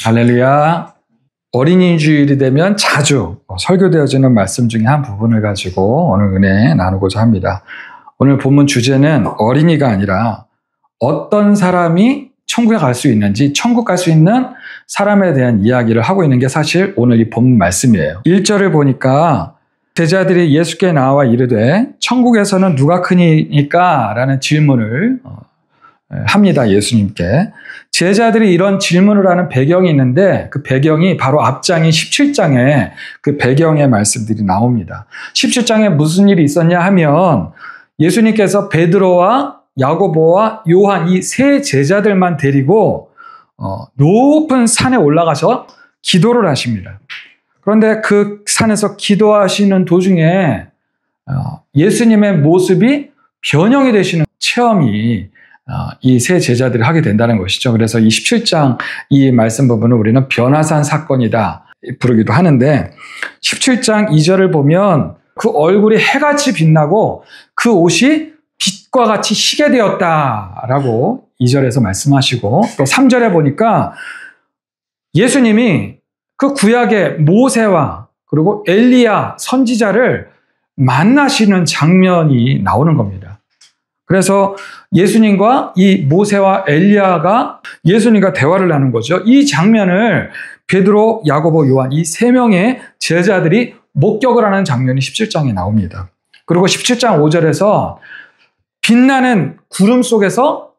할렐루야. 어린이 주일이 되면 자주 설교되어지는 말씀 중에 한 부분을 가지고 오늘 은혜 나누고자 합니다. 오늘 본문 주제는 어린이가 아니라 어떤 사람이 천국에 갈 수 있는지, 천국 갈 수 있는 사람에 대한 이야기를 하고 있는 게 사실 오늘 이 본문 말씀이에요. 1절을 보니까 제자들이 예수께 나와 이르되 천국에서는 누가 크니까? 라는 질문을 합니다. 예수님께. 제자들이 이런 질문을 하는 배경이 있는데 그 배경이 바로 앞장인 17장에 그 배경의 말씀들이 나옵니다. 17장에 무슨 일이 있었냐 하면 예수님께서 베드로와 야고보와 요한 이 세 제자들만 데리고 높은 산에 올라가서 기도를 하십니다. 그런데 그 산에서 기도하시는 도중에 예수님의 모습이 변형이 되시는 체험이 이 세 제자들이 하게 된다는 것이죠. 그래서 이 17장 이 말씀 부분을 우리는 변화산 사건이다 부르기도 하는데 17장 2절을 보면 그 얼굴이 해같이 빛나고 그 옷이 빛과 같이 희게 되었다라고 2절에서 말씀하시고 또 3절에 보니까 예수님이 그 구약의 모세와 그리고 엘리야 선지자를 만나시는 장면이 나오는 겁니다. 그래서 예수님과 이 모세와 엘리야가 예수님과 대화를 나눈 거죠. 이 장면을 베드로, 야고보, 요한 이 세 명의 제자들이 목격을 하는 장면이 17장에 나옵니다. 그리고 17장 5절에서 빛나는 구름 속에서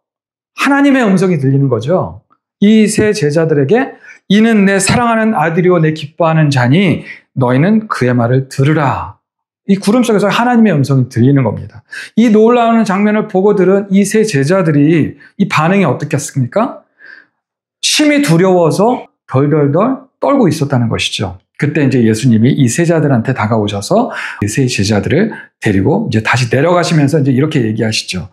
하나님의 음성이 들리는 거죠. 이 세 제자들에게 이는 내 사랑하는 아들이요 내 기뻐하는 자니 너희는 그의 말을 들으라. 이 구름 속에서 하나님의 음성이 들리는 겁니다. 이 놀라운 장면을 보고 들은 이 세 제자들이 이 반응이 어떻겠습니까? 심히 두려워서 덜덜덜 떨고 있었다는 것이죠. 그때 이제 예수님이 이 세자들한테 다가오셔서 이 세 제자들을 데리고 이제 다시 내려가시면서 이제 이렇게 얘기하시죠.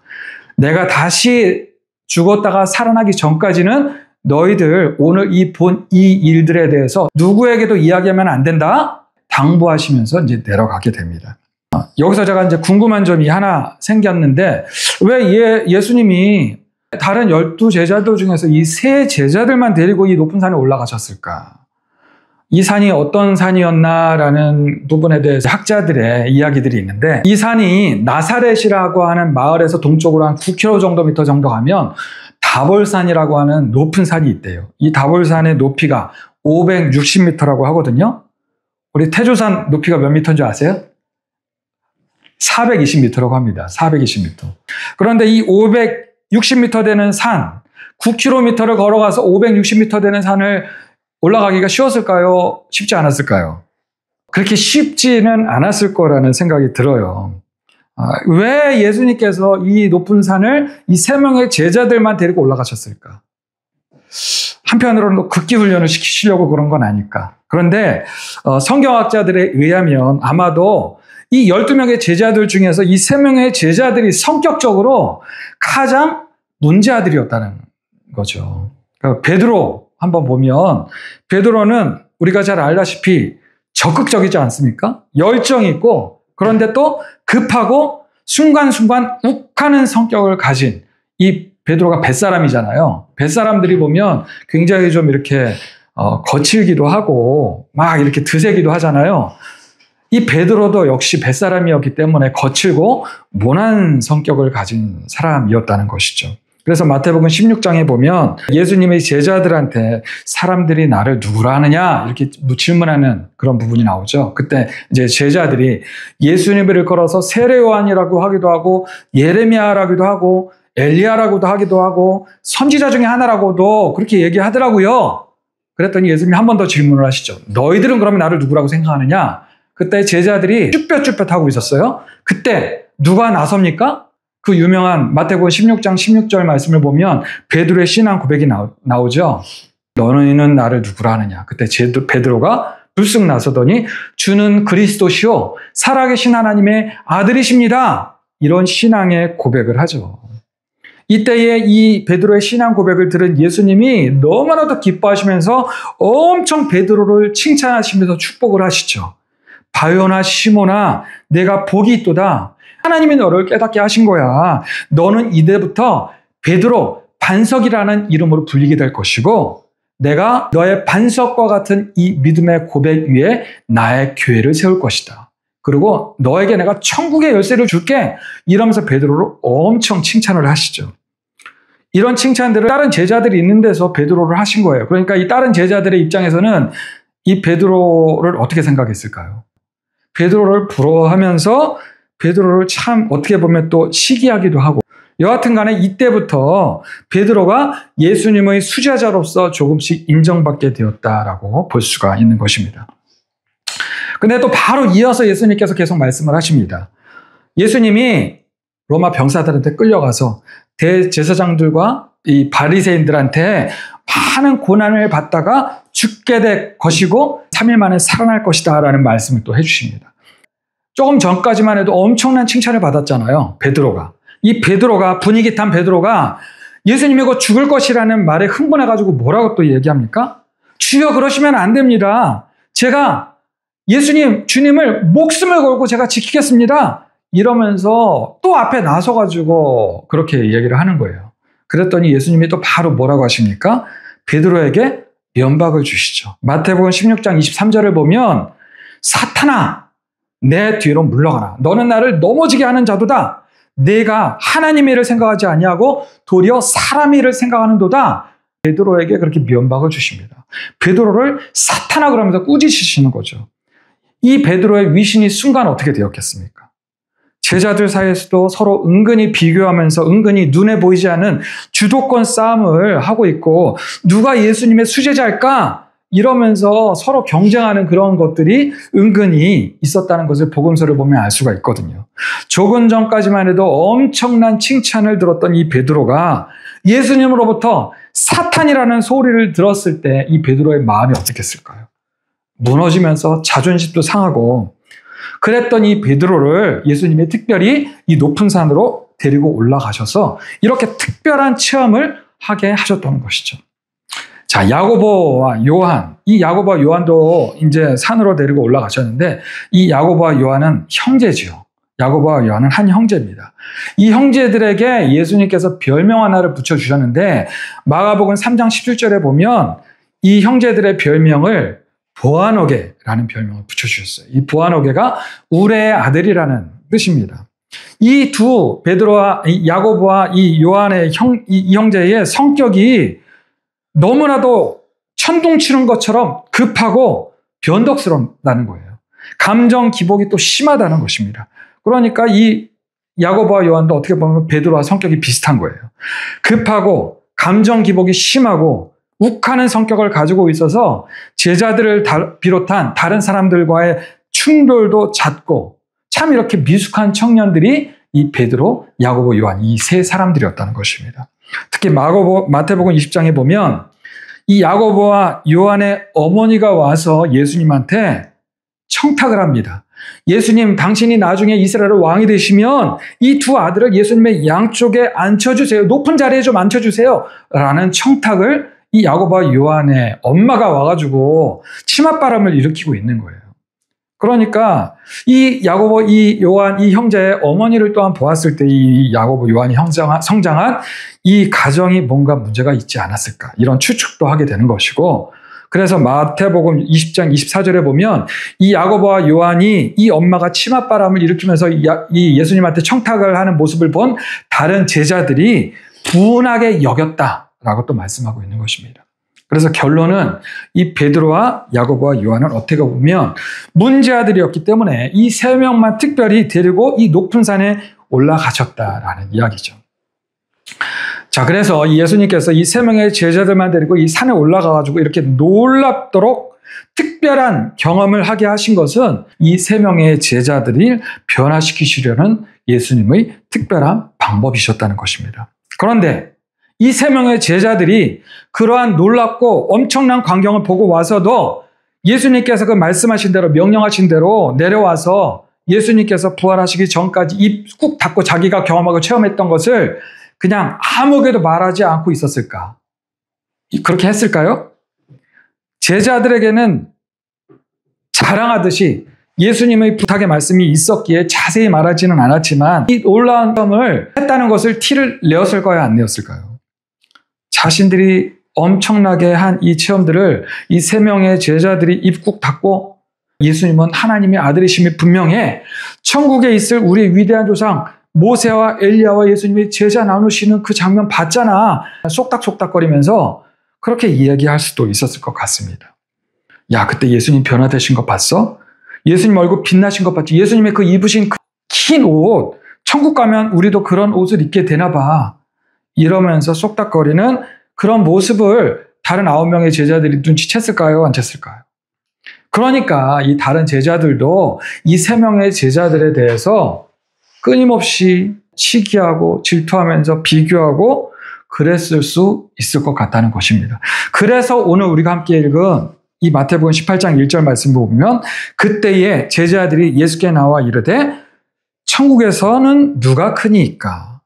내가 다시 죽었다가 살아나기 전까지는 너희들 오늘 이 일들에 대해서 누구에게도 이야기하면 안 된다. 당부하시면서 이제 내려가게 됩니다. 여기서 제가 이제 궁금한 점이 하나 생겼는데 왜 예수님이 다른 12제자들 중에서 이 세 제자들만 데리고 이 높은 산에 올라가셨을까? 이 산이 어떤 산이었나라는 부분에 대해서 학자들의 이야기들이 있는데 이 산이 나사렛이라고 하는 마을에서 동쪽으로 한 9km 정도 가면 다볼산이라고 하는 높은 산이 있대요. 이 다볼산의 높이가 560m라고 하거든요. 우리 태조산 높이가 몇 미터인 줄 아세요? 420m라고 합니다. 420m. 그런데 이 560m 되는 산, 9km를 걸어가서 560m 되는 산을 올라가기가 쉬웠을까요? 쉽지 않았을까요? 그렇게 쉽지는 않았을 거라는 생각이 들어요. 왜 예수님께서 이 높은 산을 이 세 명의 제자들만 데리고 올라가셨을까? 한편으로는 극기 훈련을 시키시려고 그런 건 아닐까. 그런데 성경학자들에 의하면 아마도 이 12명의 제자들 중에서 이 3명의 제자들이 성격적으로 가장 문제아들이었다는 거죠. 그러니까 베드로 한번 보면 베드로는 우리가 잘 알다시피 적극적이지 않습니까? 열정이 있고 그런데 또 급하고 순간순간 욱하는 성격을 가진 이 베드로가 뱃사람이잖아요. 뱃사람들이 보면 굉장히 좀 이렇게 거칠기도 하고 막 이렇게 드세기도 하잖아요. 이 베드로도 역시 뱃사람이었기 때문에 거칠고 모난 성격을 가진 사람이었다는 것이죠. 그래서 마태복음 16장에 보면 예수님의 제자들한테 사람들이 나를 누구라 하느냐 이렇게 질문하는 그런 부분이 나오죠. 그때 이제 제자들이 예수님을 걸어서 세례 요한이라고 하기도 하고 예레미야라고도 하고 엘리야라고도 하기도 하고 선지자 중에 하나라고도 그렇게 얘기하더라고요. 그랬더니 예수님이 한 번 더 질문을 하시죠. 너희들은 그러면 나를 누구라고 생각하느냐? 그때 제자들이 쭈뼛쭈뼛 하고 있었어요. 그때 누가 나섭니까? 그 유명한 마태복음 16장 16절 말씀을 보면 베드로의 신앙 고백이 나오죠. 너희는 나를 누구라 하느냐? 그때 베드로가 불쑥 나서더니 주는 그리스도시요 살아계신 하나님의 아들이십니다. 이런 신앙의 고백을 하죠. 이때에 이 베드로의 신앙 고백을 들은 예수님이 너무나도 기뻐하시면서 엄청 베드로를 칭찬하시면서 축복을 하시죠. 바요나 시몬아 내가 복이 있도다. 하나님이 너를 깨닫게 하신 거야. 너는 이제부터 베드로 반석이라는 이름으로 불리게 될 것이고 내가 너의 반석과 같은 이 믿음의 고백 위에 나의 교회를 세울 것이다. 그리고 너에게 내가 천국의 열쇠를 줄게. 이러면서 베드로를 엄청 칭찬을 하시죠. 이런 칭찬들을 다른 제자들이 있는 데서 베드로를 하신 거예요. 그러니까 이 다른 제자들의 입장에서는 이 베드로를 어떻게 생각했을까요? 베드로를 부러워하면서 베드로를 참 어떻게 보면 또 시기하기도 하고, 여하튼 간에 이때부터 베드로가 예수님의 수제자로서 조금씩 인정받게 되었다라고 볼 수가 있는 것입니다. 근데 또 바로 이어서 예수님께서 계속 말씀을 하십니다. 예수님이 로마 병사들한테 끌려가서 대제사장들과 이 바리새인들한테 많은 고난을 받다가 죽게 될 것이고 3일 만에 살아날 것이다 라는 말씀을 또 해주십니다. 조금 전까지만 해도 엄청난 칭찬을 받았잖아요. 베드로가. 이 베드로가, 분위기 탄 베드로가 예수님이 곧 죽을 것이라는 말에 흥분해가지고 뭐라고 또 얘기합니까? 주여 그러시면 안 됩니다. 제가 예수님, 주님을 목숨을 걸고 제가 지키겠습니다. 이러면서 또 앞에 나서가지고 그렇게 얘기를 하는 거예요. 그랬더니 예수님이 또 바로 뭐라고 하십니까? 베드로에게 면박을 주시죠. 마태복음 16장 23절을 보면 사탄아, 내 뒤로 물러가라. 너는 나를 넘어지게 하는 자도다. 내가 하나님의 일을 생각하지 아니하고 도리어 사람의 일을 생각하는도다. 베드로에게 그렇게 면박을 주십니다. 베드로를 사탄아 그러면서 꾸짖으시는 거죠. 이 베드로의 위신이 순간 어떻게 되었겠습니까? 제자들 사이에서도 서로 은근히 비교하면서 은근히 눈에 보이지 않는 주도권 싸움을 하고 있고, 누가 예수님의 수제자일까? 이러면서 서로 경쟁하는 그런 것들이 은근히 있었다는 것을 복음서를 보면 알 수가 있거든요. 조금 전까지만 해도 엄청난 칭찬을 들었던 이 베드로가 예수님으로부터 사탄이라는 소리를 들었을 때 이 베드로의 마음이 어떻겠을까요? 무너지면서 자존심도 상하고, 그랬던 이 베드로를 예수님이 특별히 이 높은 산으로 데리고 올라가셔서 이렇게 특별한 체험을 하게 하셨다는 것이죠. 자, 야고보와 요한, 이 야고보와 요한도 이제 산으로 데리고 올라가셨는데, 이 야고보와 요한은 형제지요. 야고보와 요한은 한 형제입니다. 이 형제들에게 예수님께서 별명 하나를 붙여주셨는데, 마가복음 3장 17절에 보면 이 형제들의 별명을 보아너게라는 별명을 붙여주셨어요. 이 보아너게가 우레의 아들이라는 뜻입니다. 이 두 베드로와 야고보와 이 요한의 이 형제의 성격이 너무나도 천둥 치는 것처럼 급하고 변덕스럽다는 거예요. 감정 기복이 또 심하다는 것입니다. 그러니까 이 야고보와 요한도 어떻게 보면 베드로와 성격이 비슷한 거예요. 급하고 감정 기복이 심하고 욱하는 성격을 가지고 있어서 제자들을 비롯한 다른 사람들과의 충돌도 잦고, 참 이렇게 미숙한 청년들이 이 베드로, 야고보, 요한 이 세 사람들이었다는 것입니다. 특히 마태복음 20장에 보면 이 야고보와 요한의 어머니가 와서 예수님한테 청탁을 합니다. 예수님, 당신이 나중에 이스라엘의 왕이 되시면 이 두 아들을 예수님의 양쪽에 앉혀주세요. 높은 자리에 좀 앉혀주세요. 라는 청탁을 이 야고보와 요한의 엄마가 와가지고 치맛바람을 일으키고 있는 거예요. 그러니까 이 야고보, 이 요한, 이 형제의 어머니를 또한 보았을 때 이 야고보, 요한이 성장한 이 가정이 뭔가 문제가 있지 않았을까, 이런 추측도 하게 되는 것이고, 그래서 마태복음 20장 24절에 보면 이 야고보와 요한이 이 엄마가 치맛바람을 일으키면서 이 예수님한테 청탁을 하는 모습을 본 다른 제자들이 분하게 여겼다라고 또 말씀하고 있는 것입니다. 그래서 결론은 이 베드로와 야고보와 요한은 어떻게 보면 문제아들이었기 때문에 이 세 명만 특별히 데리고 이 높은 산에 올라가셨다라는 이야기죠. 자, 그래서 예수님께서 이 세 명의 제자들만 데리고 이 산에 올라가가지고 이렇게 놀랍도록 특별한 경험을 하게 하신 것은 이 세 명의 제자들을 변화시키시려는 예수님의 특별한 방법이셨다는 것입니다. 그런데 이 세 명의 제자들이 그러한 놀랍고 엄청난 광경을 보고 와서도 예수님께서 그 말씀하신 대로, 명령하신 대로 내려와서 예수님께서 부활하시기 전까지 입 꾹 닫고 자기가 경험하고 체험했던 것을 그냥 아무에게도 말하지 않고 있었을까? 그렇게 했을까요? 제자들에게는 자랑하듯이 예수님의 부탁의 말씀이 있었기에 자세히 말하지는 않았지만 이 놀라운 점을 했다는 것을 티를 내었을까요? 안 내었을까요? 자신들이 엄청나게 한 이 체험들을 이 3명의 제자들이 입국 닫고 예수님은 하나님의 아들이심이 분명해 천국에 있을 우리 위대한 조상 모세와 엘리야와 예수님이 제자 나누시는 그 장면 봤잖아. 쏙닥쏙닥거리면서 그렇게 이야기할 수도 있었을 것 같습니다. 야, 그때 예수님 변화되신 거 봤어? 예수님 얼굴 빛나신 거 봤지? 예수님의 그 입으신 그 긴 옷, 천국 가면 우리도 그런 옷을 입게 되나 봐. 이러면서 쏙닥거리는 그런 모습을 다른 9명의 제자들이 눈치챘을까요? 안 챘을까요? 그러니까 이 다른 제자들도 이 3명의 제자들에 대해서 끊임없이 시기하고 질투하면서 비교하고 그랬을 수 있을 것 같다는 것입니다. 그래서 오늘 우리가 함께 읽은 이 마태복음 18장 1절 말씀을 보면 그때에 제자들이 예수께 나와 이르되 천국에서는 누가 크니까?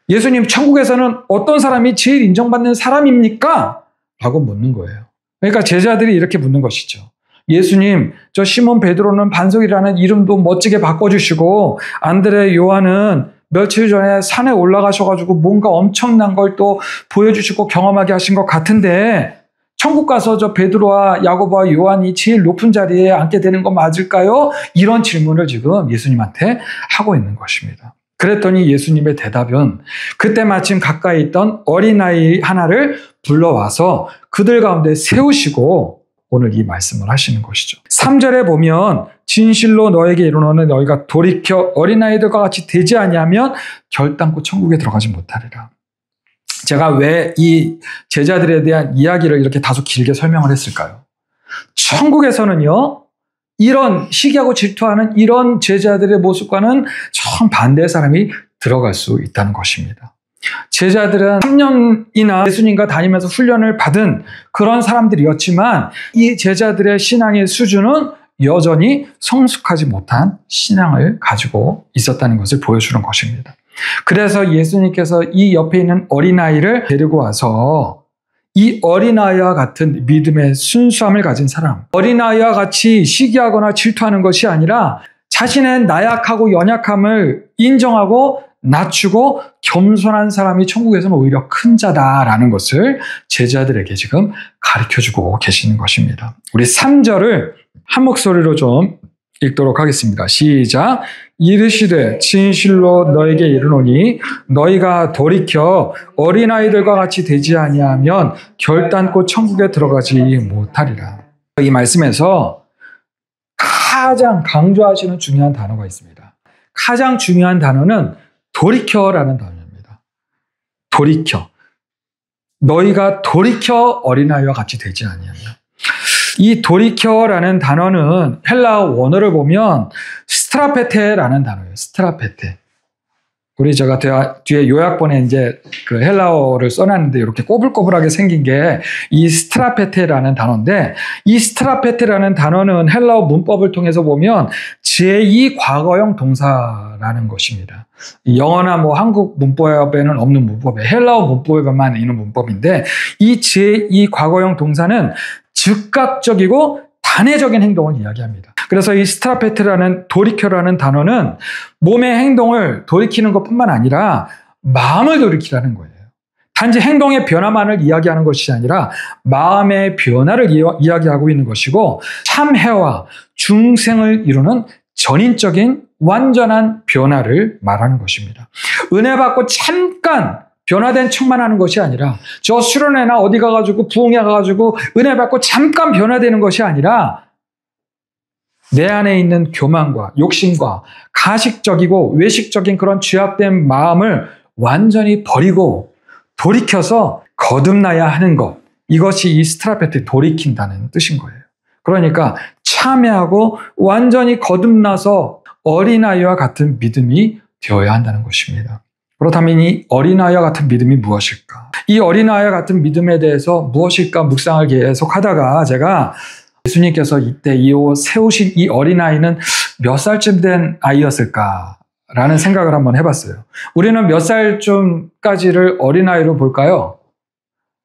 예수님, 천국에서는 어떤 사람이 제일 인정받는 사람입니까? 라고 묻는 거예요. 그러니까 제자들이 이렇게 묻는 것이죠. 예수님, 저 시몬 베드로는 반석이라는 이름도 멋지게 바꿔주시고 안드레, 요한은 며칠 전에 산에 올라가셔가지고 뭔가 엄청난 걸 또 보여주시고 경험하게 하신 것 같은데 천국 가서 저 베드로와 야고보와 요한이 제일 높은 자리에 앉게 되는 거 맞을까요? 이런 질문을 지금 예수님한테 하고 있는 것입니다. 그랬더니 예수님의 대답은 그때 마침 가까이 있던 어린아이 하나를 불러와서 그들 가운데 세우시고 오늘 이 말씀을 하시는 것이죠. 3절에 보면 진실로 너에게 이르노니 너희가 돌이켜 어린아이들과 같이 되지 아니하면 결단코 천국에 들어가지 못하리라. 제가 왜 이 제자들에 대한 이야기를 이렇게 다소 길게 설명을 했을까요? 천국에서는요, 이런 시기하고 질투하는 이런 제자들의 모습과는 정반대의 사람이 들어갈 수 있다는 것입니다. 제자들은 3년이나 예수님과 다니면서 훈련을 받은 그런 사람들이었지만 이 제자들의 신앙의 수준은 여전히 성숙하지 못한 신앙을 가지고 있었다는 것을 보여주는 것입니다. 그래서 예수님께서 이 옆에 있는 어린아이를 데리고 와서 이 어린아이와 같은 믿음의 순수함을 가진 사람, 어린아이와 같이 시기하거나 질투하는 것이 아니라 자신의 나약하고 연약함을 인정하고 낮추고 겸손한 사람이 천국에서는 오히려 큰 자다라는 것을 제자들에게 지금 가르쳐주고 계시는 것입니다. 우리 3절을 한 목소리로 좀 읽도록 하겠습니다. 시작. 이르시되 진실로 너에게 이르노니 너희가 돌이켜 어린아이들과 같이 되지 아니하면 결단코 천국에 들어가지 못하리라. 이 말씀에서 가장 강조하시는 중요한 단어가 있습니다. 가장 중요한 단어는 돌이켜라는 단어입니다. 돌이켜. 너희가 돌이켜 어린아이와 같이 되지 아니하면. 이 돌이켜라는 단어는 헬라어 원어를 보면 스트라페테라는 단어예요. 스트라페테. 우리 제가 뒤에 요약본에 이제 그 헬라어를 써놨는데 이렇게 꼬불꼬불하게 생긴 게 이 스트라페테라는 단어인데 이 스트라페테라는 단어는 헬라어 문법을 통해서 보면 제2 과거형 동사라는 것입니다. 영어나 뭐 한국 문법에는 없는 문법이에요. 헬라어 문법에만 있는 문법인데 이 제2 과거형 동사는 즉각적이고 단회적인 행동을 이야기합니다. 그래서 이 스트라페트라는 돌이켜라는 단어는 몸의 행동을 돌이키는 것뿐만 아니라 마음을 돌이키라는 거예요. 단지 행동의 변화만을 이야기하는 것이 아니라 마음의 변화를 이야기하고 있는 것이고 참회와 중생을 이루는 전인적인 완전한 변화를 말하는 것입니다. 은혜 받고 잠깐 변화된 척만 하는 것이 아니라 저 수련회나 어디 가가지고 부흥회 가가지고 은혜 받고 잠깐 변화되는 것이 아니라 내 안에 있는 교만과 욕심과 가식적이고 외식적인 그런 죄악된 마음을 완전히 버리고 돌이켜서 거듭나야 하는 것. 이것이 이 스트라페트 돌이킨다는 뜻인 거예요. 그러니까 참회하고 완전히 거듭나서 어린아이와 같은 믿음이 되어야 한다는 것입니다. 그렇다면 이 어린아이와 같은 믿음이 무엇일까? 이 어린아이와 같은 믿음에 대해서 무엇일까 묵상을 계속 하다가 제가 예수님께서 이때 세우신 이 어린아이는 몇 살쯤 된 아이였을까라는 생각을 한번 해봤어요. 우리는 몇 살쯤까지를 어린아이로 볼까요?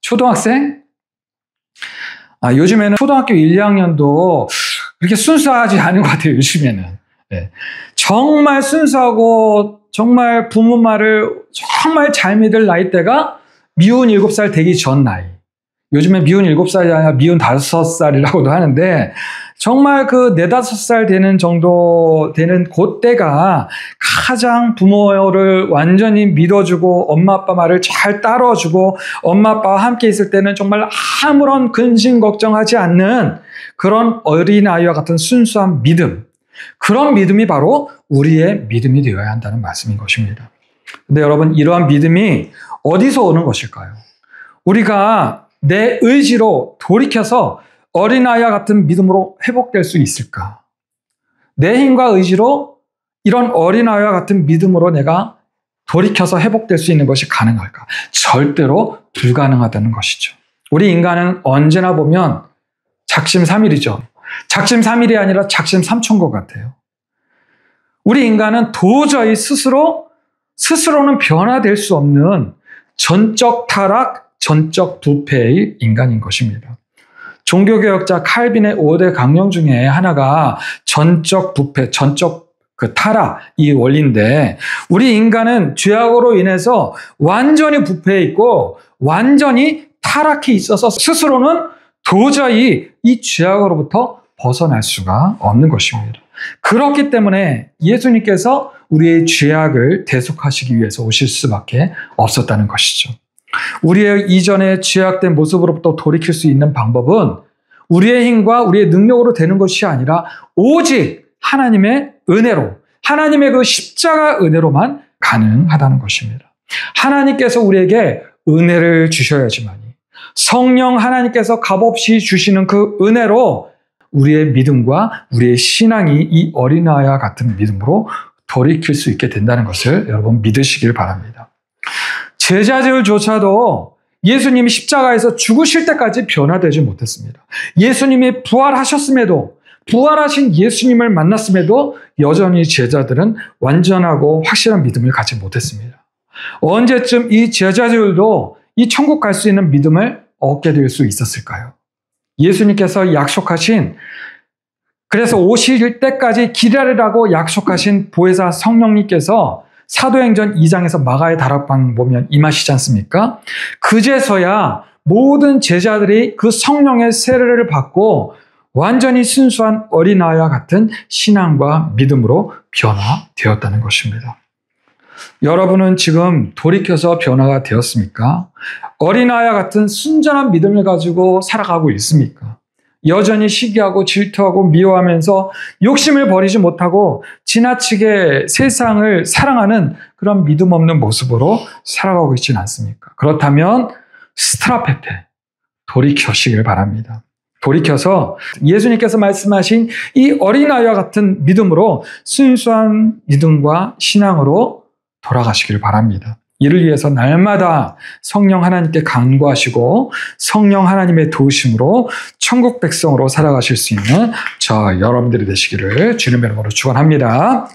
초등학생? 요즘에는 초등학교 1, 2학년도 그렇게 순수하지 않은 것 같아요, 요즘에는. 네. 정말 순수하고 정말 부모 말을 정말 잘 믿을 나이대가 미운 7살 되기 전 나이. 요즘에 미운 7살이 아니라 미운 5살이라고도 하는데 정말 그 4, 5살 되는 정도 되는 그때가 가장 부모를 완전히 믿어주고 엄마 아빠 말을 잘 따라주고 엄마 아빠와 함께 있을 때는 정말 아무런 근심 걱정하지 않는 그런 어린아이와 같은 순수한 믿음, 그런 믿음이 바로 우리의 믿음이 되어야 한다는 말씀인 것입니다. 근데 여러분, 이러한 믿음이 어디서 오는 것일까요? 우리가 내 의지로 돌이켜서 어린아이와 같은 믿음으로 회복될 수 있을까? 내 힘과 의지로 이런 어린아이와 같은 믿음으로 내가 돌이켜서 회복될 수 있는 것이 가능할까? 절대로 불가능하다는 것이죠. 우리 인간은 언제나 보면 작심삼일이죠. 작심삼일이 아니라 작심삼천것 같아요. 우리 인간은 도저히 스스로는 변화될 수 없는 전적 타락, 전적 부패의 인간인 것입니다. 종교개혁자 칼빈의 5대 강령 중에 하나가 전적 부패, 전적 타락, 이 원리인데, 우리 인간은 죄악으로 인해서 완전히 부패해 있고 완전히 타락해 있어서 스스로는 도저히 이 죄악으로부터 벗어날 수가 없는 것입니다. 그렇기 때문에 예수님께서 우리의 죄악을 대속하시기 위해서 오실 수밖에 없었다는 것이죠. 우리의 이전의 죄악된 모습으로부터 돌이킬 수 있는 방법은 우리의 힘과 우리의 능력으로 되는 것이 아니라 오직 하나님의 은혜로, 하나님의 그 십자가 은혜로만 가능하다는 것입니다. 하나님께서 우리에게 은혜를 주셔야지만이, 성령 하나님께서 값없이 주시는 그 은혜로 우리의 믿음과 우리의 신앙이 이 어린아이와 같은 믿음으로 돌이킬 수 있게 된다는 것을 여러분 믿으시길 바랍니다. 제자들조차도 예수님이 십자가에서 죽으실 때까지 변화되지 못했습니다. 예수님이 부활하셨음에도, 부활하신 예수님을 만났음에도 여전히 제자들은 완전하고 확실한 믿음을 갖지 못했습니다. 언제쯤 이 제자들도 이 천국 갈 수 있는 믿음을 얻게 될 수 있었을까요? 예수님께서 약속하신, 그래서 오실 때까지 기다리라고 약속하신 보혜사 성령님께서 사도행전 2장에서 마가의 다락방 보면 임하시지 않습니까? 그제서야 모든 제자들이 그 성령의 세례를 받고 완전히 순수한 어린아이와 같은 신앙과 믿음으로 변화되었다는 것입니다. 여러분은 지금 돌이켜서 변화가 되었습니까? 어린아이와 같은 순전한 믿음을 가지고 살아가고 있습니까? 여전히 시기하고 질투하고 미워하면서 욕심을 버리지 못하고 지나치게 세상을 사랑하는 그런 믿음 없는 모습으로 살아가고 있지는 않습니까? 그렇다면 스트라페페, 돌이켜시길 바랍니다. 돌이켜서 예수님께서 말씀하신 이 어린아이와 같은 믿음으로 순수한 믿음과 신앙으로 돌아가시길 바랍니다. 이를 위해서 날마다 성령 하나님께 간구하시고 성령 하나님의 도우심으로 천국 백성으로 살아가실 수 있는 저 여러분들이 되시기를 주님의 이름으로 축원합니다.